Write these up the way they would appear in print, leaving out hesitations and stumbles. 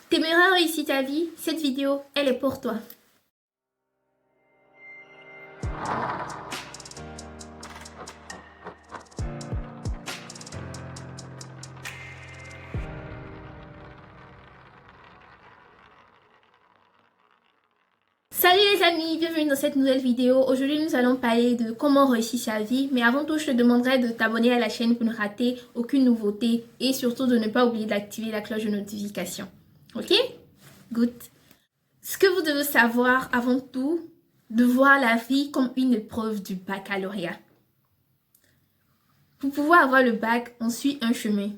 T'aimerais réussir ta vie? Cette vidéo, elle est pour toi. Salut les amis, bienvenue dans cette nouvelle vidéo. Aujourd'hui, nous allons parler de comment réussir sa vie. Mais avant tout, je te demanderai de t'abonner à la chaîne pour ne rater aucune nouveauté et surtout de ne pas oublier d'activer la cloche de notification. Ok? Good. Ce que vous devez savoir avant tout, de voir la vie comme une épreuve du baccalauréat. Pour pouvoir avoir le bac, on suit un chemin.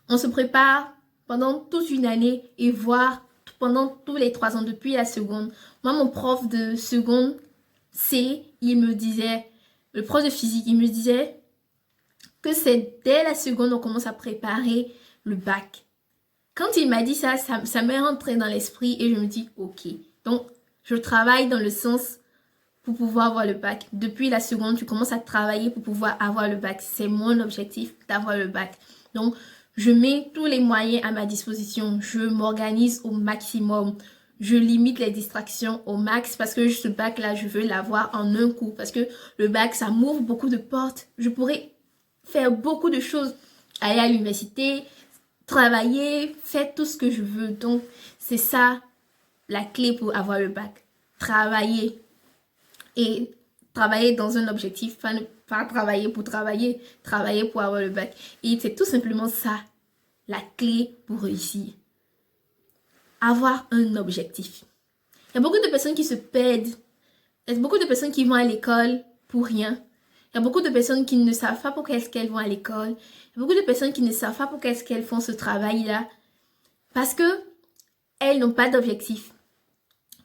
On se prépare pendant toute une année et voire pendant tous les 3 ans depuis la seconde. Moi, mon prof de seconde C, il me disait, le prof de physique, il me disait que c'est dès la seconde on commence à préparer le bac. Quand il m'a dit ça, ça m'est rentré dans l'esprit et je me dis ok. Donc, je travaille dans le sens pour pouvoir avoir le bac. Depuis la seconde, tu commences à travailler pour pouvoir avoir le bac. C'est mon objectif d'avoir le bac. Donc, je mets tous les moyens à ma disposition. Je m'organise au maximum. Je limite les distractions au max parce que ce bac-là, je veux l'avoir en un coup. Parce que le bac, ça m'ouvre beaucoup de portes. Je pourrais faire beaucoup de choses. Aller à l'université, travailler, faire tout ce que je veux. Donc, c'est ça la clé pour avoir le bac. Travailler. Et travailler dans un objectif, pas travailler pour travailler, travailler pour avoir le bac. Et c'est tout simplement ça, la clé pour réussir. Avoir un objectif. Il y a beaucoup de personnes qui se perdent. Il y a beaucoup de personnes qui vont à l'école pour rien. Il y a beaucoup de personnes qui ne savent pas pourquoi est-ce qu'elles vont à l'école. Il y a beaucoup de personnes qui ne savent pas pourquoi est-ce qu'elles font ce travail-là. Parce que elles n'ont pas d'objectif.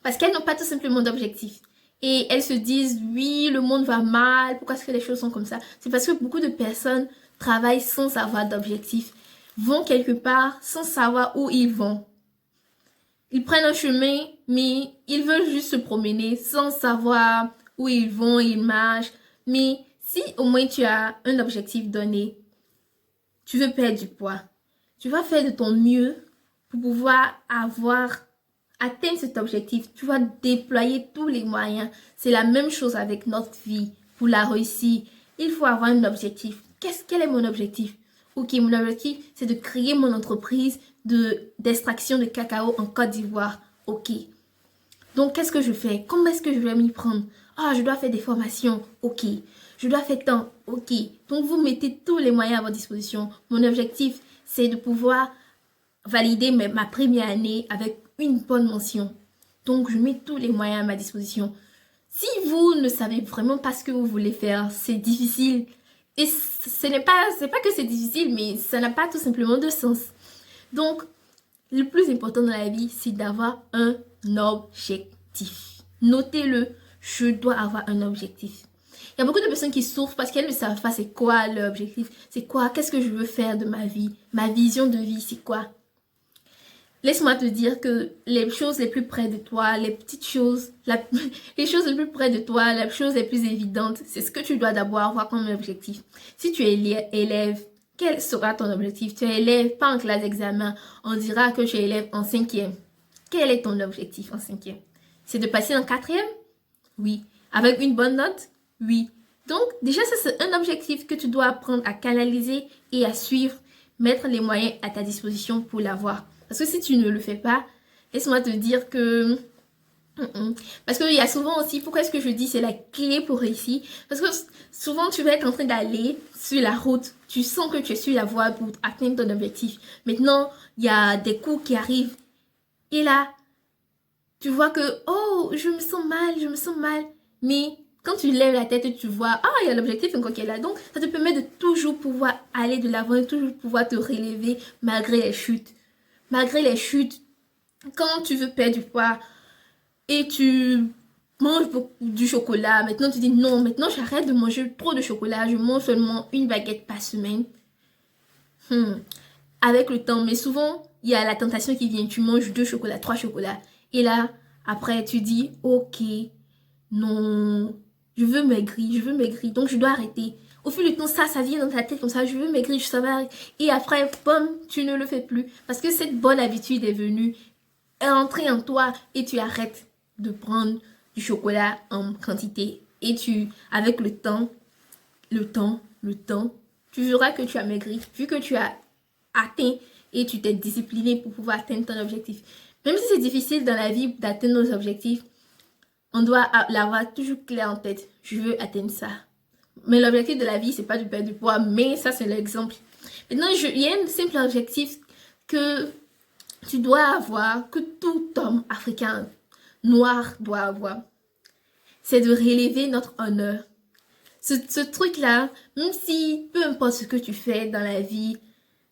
Parce qu'elles n'ont pas tout simplement d'objectif. Et elles se disent, oui, le monde va mal, pourquoi est-ce que les choses sont comme ça? C'est parce que beaucoup de personnes travaillent sans avoir d'objectif, vont quelque part sans savoir où ils vont. Ils prennent un chemin, mais ils veulent juste se promener sans savoir où ils vont, ils marchent. Mais si au moins tu as un objectif donné, tu veux perdre du poids, tu vas faire de ton mieux pour pouvoir atteindre cet objectif. Tu vas déployer tous les moyens. C'est la même chose avec notre vie. Pour la réussir, il faut avoir un objectif. Quel est mon objectif? Ok, mon objectif, c'est de créer mon entreprise d'extraction de cacao en Côte d'Ivoire. Ok. Donc, qu'est-ce que je fais? Comment est-ce que je vais m'y prendre? Ah, je dois faire des formations. Ok. Je dois faire tant. Ok. Donc, vous mettez tous les moyens à votre disposition. Mon objectif, c'est de pouvoir valider ma première année avec une bonne mention. Donc, je mets tous les moyens à ma disposition. Si vous ne savez vraiment pas ce que vous voulez faire, c'est difficile. Et c'est pas que c'est difficile, mais ça n'a pas tout simplement de sens. Donc, le plus important dans la vie, c'est d'avoir un objectif. Notez-le, je dois avoir un objectif. Il y a beaucoup de personnes qui souffrent parce qu'elles ne savent pas c'est quoi leur objectif. C'est quoi? Qu'est-ce que je veux faire de ma vie? Ma vision de vie, c'est quoi? Laisse-moi te dire que les choses les plus près de toi, les petites choses, les choses les plus près de toi, les choses les plus évidentes, c'est ce que tu dois d'abord avoir comme objectif. Si tu es élève, quel sera ton objectif? Tu es élève, pas en classe d'examen. On dira que tu es élève en 5e. Quel est ton objectif en 5e? C'est de passer en 4e? Oui. Avec une bonne note? Oui. Donc, déjà, ça, c'est un objectif que tu dois apprendre à canaliser et à suivre, mettre les moyens à ta disposition pour l'avoir. Parce que si tu ne le fais pas, laisse-moi te dire que... Parce qu'il y a souvent aussi, pourquoi est-ce que je dis c'est la clé pour réussir? Parce que souvent tu vas être en train d'aller sur la route, tu sens que tu es sur la voie pour atteindre ton objectif. Maintenant, il y a des coups qui arrivent et là, tu vois que, oh, je me sens mal. Mais quand tu lèves la tête et tu vois, ah, il y a l'objectif encore qui est là. Donc, ça te permet de toujours pouvoir aller de l'avant et toujours pouvoir te relever malgré les chutes. Malgré les chutes, quand tu veux perdre du poids et tu manges du chocolat, maintenant tu dis non, maintenant j'arrête de manger trop de chocolat, je mange seulement une baguette par semaine. Avec le temps, mais souvent, il y a la tentation qui vient, tu manges 2 chocolats, 3 chocolats. Et là, après, tu dis, ok, non, je veux maigrir, donc je dois arrêter. Au fil du temps, ça vient dans ta tête comme ça, je veux maigrir, ça va. Et après, boum, tu ne le fais plus. Parce que cette bonne habitude est venue entrer en toi et tu arrêtes de prendre du chocolat en quantité. Et avec le temps, tu verras que tu as maigri, vu que tu as atteint et tu t'es discipliné pour pouvoir atteindre ton objectif. Même si c'est difficile dans la vie d'atteindre nos objectifs, on doit l'avoir toujours clair en tête. Je veux atteindre ça. Mais l'objectif de la vie, c'est pas de perdre du poids, mais ça, c'est l'exemple. Maintenant, il y a un simple objectif que tu dois avoir, que tout homme africain noir doit avoir. C'est de relever notre honneur. Ce truc-là, même si peu importe ce que tu fais dans la vie,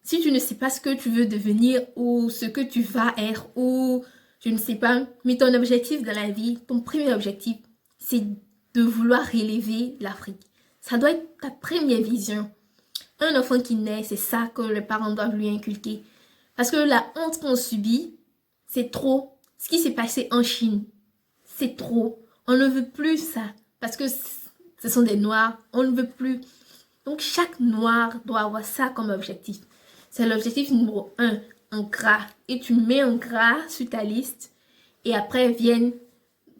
si tu ne sais pas ce que tu veux devenir ou ce que tu vas être ou je ne sais pas, mais ton objectif dans la vie, ton premier objectif, c'est de vouloir relever l'Afrique. Ça doit être ta première vision. Un enfant qui naît, c'est ça que les parents doivent lui inculquer. Parce que la honte qu'on subit, c'est trop. Ce qui s'est passé en Chine, c'est trop. On ne veut plus ça. Parce que ce sont des noirs, on ne veut plus. Donc chaque noir doit avoir ça comme objectif. C'est l'objectif numéro 1, en gras. Et tu mets en gras sur ta liste. Et après viennent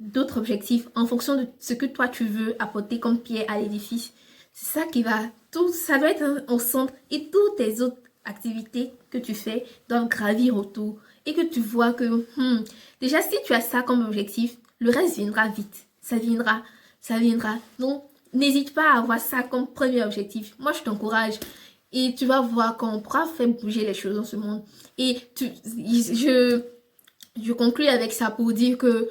d'autres objectifs en fonction de ce que toi tu veux apporter comme pierre à l'édifice. C'est ça qui va, tout ça doit être au centre et toutes tes autres activités que tu fais doivent gravir autour et que tu vois que déjà si tu as ça comme objectif, le reste viendra vite, ça viendra. Donc n'hésite pas à avoir ça comme premier objectif. Moi je t'encourage et tu vas voir qu'on pourra faire bouger les choses dans ce monde. Et je conclue avec ça pour dire que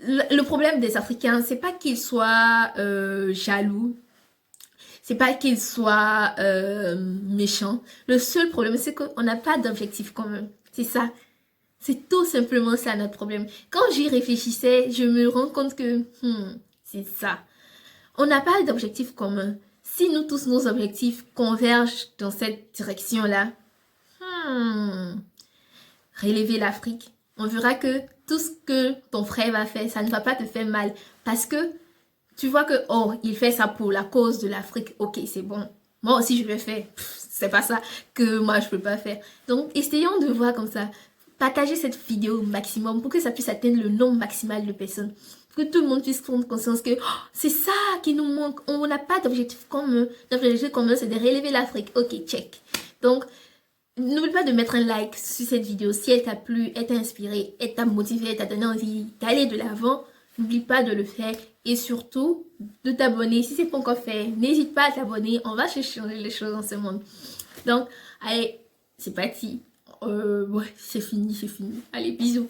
le problème des Africains, c'est pas qu'ils soient jaloux, c'est pas qu'ils soient méchants. Le seul problème, c'est qu'on n'a pas d'objectif commun. C'est ça. C'est tout simplement ça notre problème. Quand j'y réfléchissais, je me rends compte que c'est ça. On n'a pas d'objectif commun. Si nous tous nos objectifs convergent dans cette direction-là, relever l'Afrique, on verra que tout ce que ton frère va faire, ça ne va pas te faire mal. Parce que tu vois que, oh, il fait ça pour la cause de l'Afrique. Ok, c'est bon. Moi aussi, je vais faire. C'est pas ça que moi, je peux pas faire. Donc, essayons de voir comme ça. Partagez cette vidéo au maximum pour que ça puisse atteindre le nombre maximal de personnes. Pour que tout le monde puisse prendre conscience que c'est ça qui nous manque. On n'a pas d'objectif commun. Notre objectif commun, c'est de relever l'Afrique. Ok, check. Donc, n'oublie pas de mettre un like sur cette vidéo si elle t'a plu, elle t'a inspiré, elle t'a motivé, elle t'a donné envie d'aller de l'avant. N'oublie pas de le faire et surtout de t'abonner. Si ce n'est pas encore fait, n'hésite pas à t'abonner. On va changer les choses dans ce monde. Donc, allez, c'est parti. Ouais, c'est fini. Allez, bisous.